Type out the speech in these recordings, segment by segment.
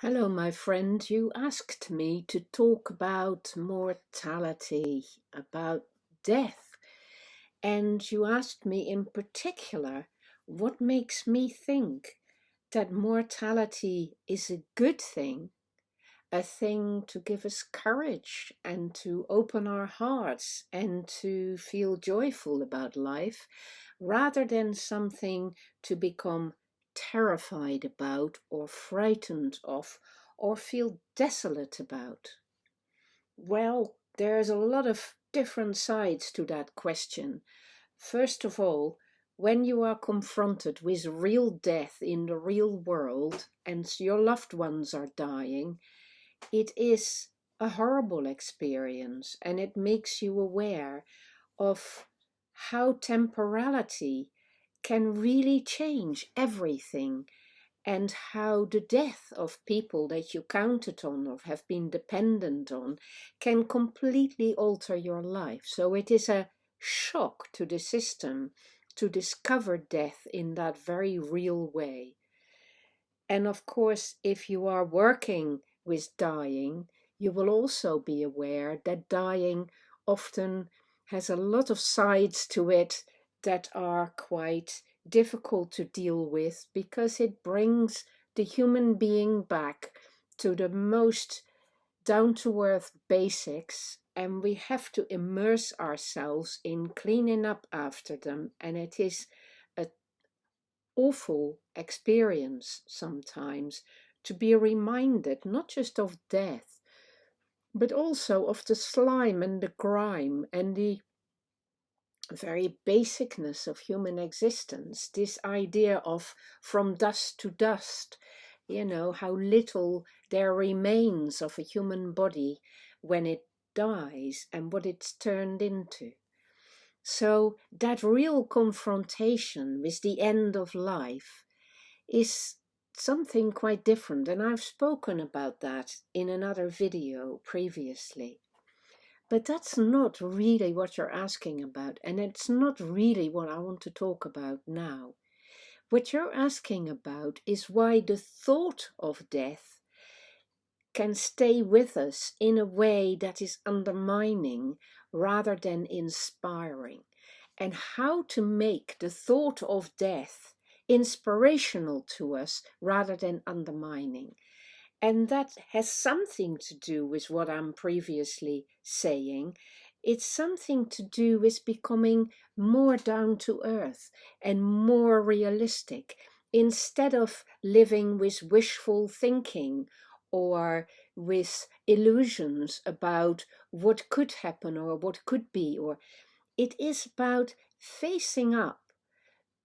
Hello, my friend. You asked me to talk about mortality, about death, and you asked me in particular what makes me think that mortality is a good thing, a thing to give us courage and to open our hearts and to feel joyful about life, rather than something to become terrified about or frightened of or feel desolate about. Well, there's a lot of different sides to that question. First of all, when you are confronted with real death in the real world and your loved ones are dying, it is a horrible experience, and it makes you aware of how temporality can really change everything, and how the death of people that you counted on or have been dependent on can completely alter your life. So it is a shock to the system to discover death in that very real way. And of course, if you are working with dying, you will also be aware that dying often has a lot of sides to it that are quite difficult to deal with, because it brings the human being back to the most down to earth basics, and we have to immerse ourselves in cleaning up after them. And it is a awful experience sometimes to be reminded not just of death, but also of the slime and the grime and the very basicness of human existence. This idea of from dust to dust, how little there remains of a human body when it dies and what it's turned into. So that real confrontation with the end of life is something quite different, and I've spoken about that in another video previously. But that's not really what you're asking about, and it's not really what I want to talk about now. What you're asking about is why the thought of death can stay with us in a way that is undermining rather than inspiring, and how to make the thought of death inspirational to us rather than undermining. And that has something to do with what I'm previously saying. It's something to do with becoming more down to earth and more realistic, instead of living with wishful thinking or with illusions about what could happen or what could be. Or it is about facing up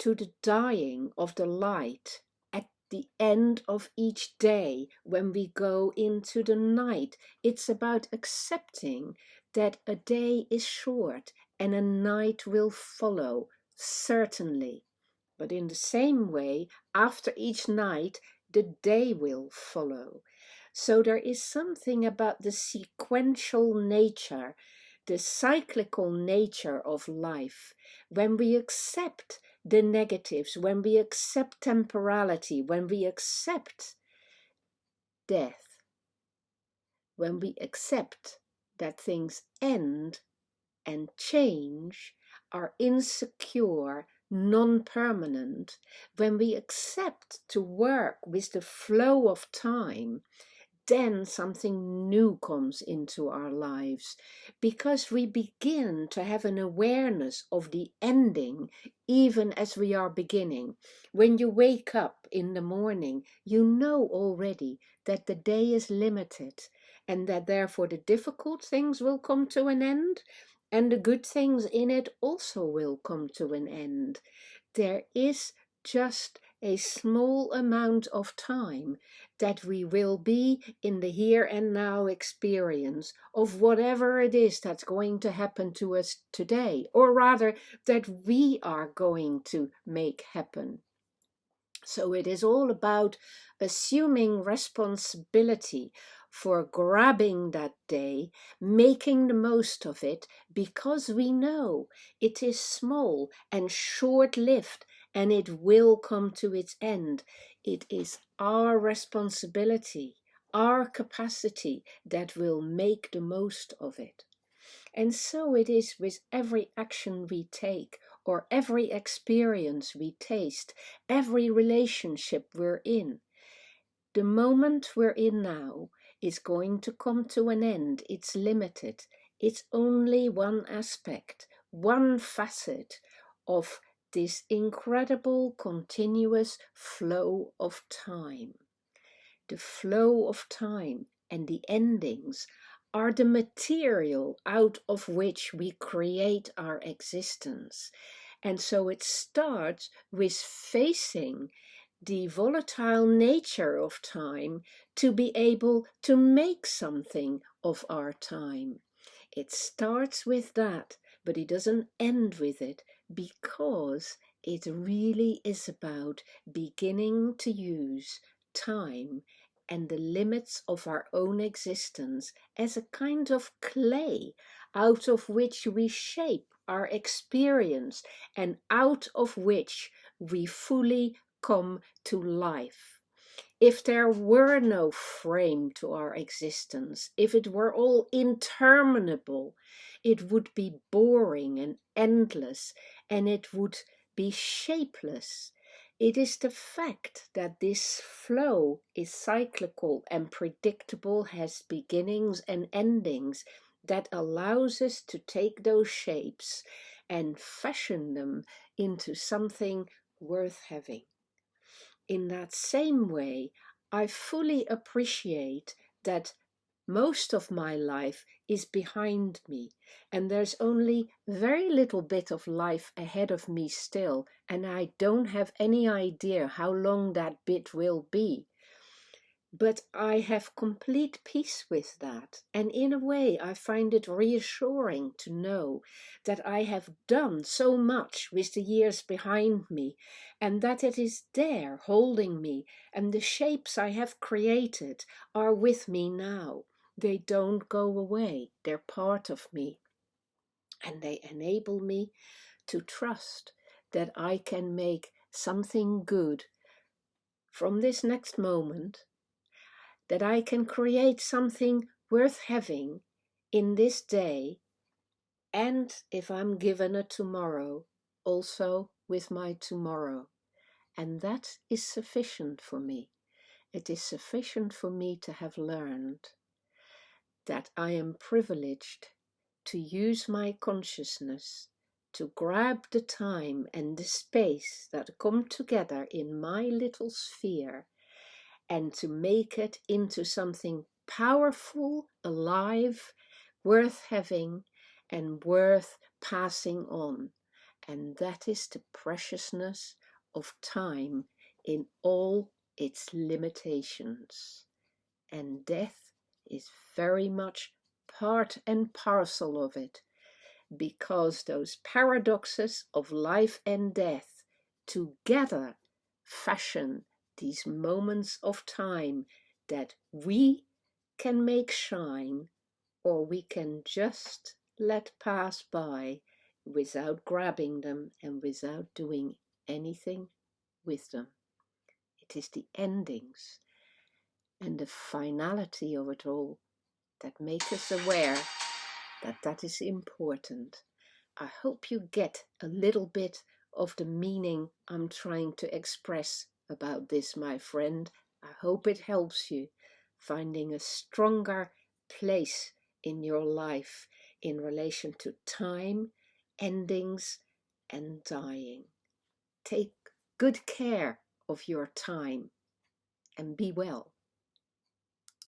to the dying of the light at the end of each day when we go into the night. It's about accepting that a day is short and a night will follow, certainly. But in the same way, after each night, the day will follow. So there is something about the sequential nature, the cyclical nature of life. When we accept the negatives, when we accept temporality, when we accept death, when we accept that things end and change, are insecure, non-permanent, when we accept to work with the flow of time, then something new comes into our lives, because we begin to have an awareness of the ending even as we are beginning. When you wake up in the morning, you know already that the day is limited, and that therefore the difficult things will come to an end, and the good things in it also will come to an end. There is just a small amount of time that we will be in the here and now experience of whatever it is that's going to happen to us today, or rather that we are going to make happen. So it is all about assuming responsibility for grabbing that day, making the most of it, because we know it is small and short-lived and it will come to its end. It is our responsibility, our capacity that will make the most of it. And so it is with every action we take, or every experience we taste, every relationship we're in. The moment we're in now is going to come to an end. It's limited. It's only one aspect, one facet of this incredible continuous flow of time. The flow of time and the endings are the material out of which we create our existence. And so it starts with facing the volatile nature of time to be able to make something of our time. It starts with that, but it doesn't end with it, because it really is about beginning to use time and the limits of our own existence as a kind of clay out of which we shape our experience and out of which we fully come to life. If there were no frame to our existence, if it were all interminable, it would be boring and endless, and it would be shapeless. It is the fact that this flow is cyclical and predictable, has beginnings and endings, that allows us to take those shapes and fashion them into something worth having. In that same way, I fully appreciate that most of my life is behind me, and there's only very little bit of life ahead of me still, and I don't have any idea how long that bit will be. But I have complete peace with that. And in a way, I find it reassuring to know that I have done so much with the years behind me, and that it is there holding me, and the shapes I have created are with me now. They don't go away, they're part of me, and they enable me to trust that I can make something good from this next moment, that I can create something worth having in this day, and if I'm given a tomorrow, also with my tomorrow. And that is sufficient for me. It is sufficient for me to have learned that I am privileged to use my consciousness to grab the time and the space that come together in my little sphere, and to make it into something powerful, alive, worth having, and worth passing on. And that is the preciousness of time in all its limitations. And death is very much part and parcel of it, because those paradoxes of life and death together fashion these moments of time that we can make shine, or we can just let pass by without grabbing them and without doing anything with them. It is the endings and the finality of it all that make us aware that that is important. I hope you get a little bit of the meaning I'm trying to express about this, my friend. I hope it helps you finding a stronger place in your life in relation to time, endings, and dying. Take good care of your time and be well.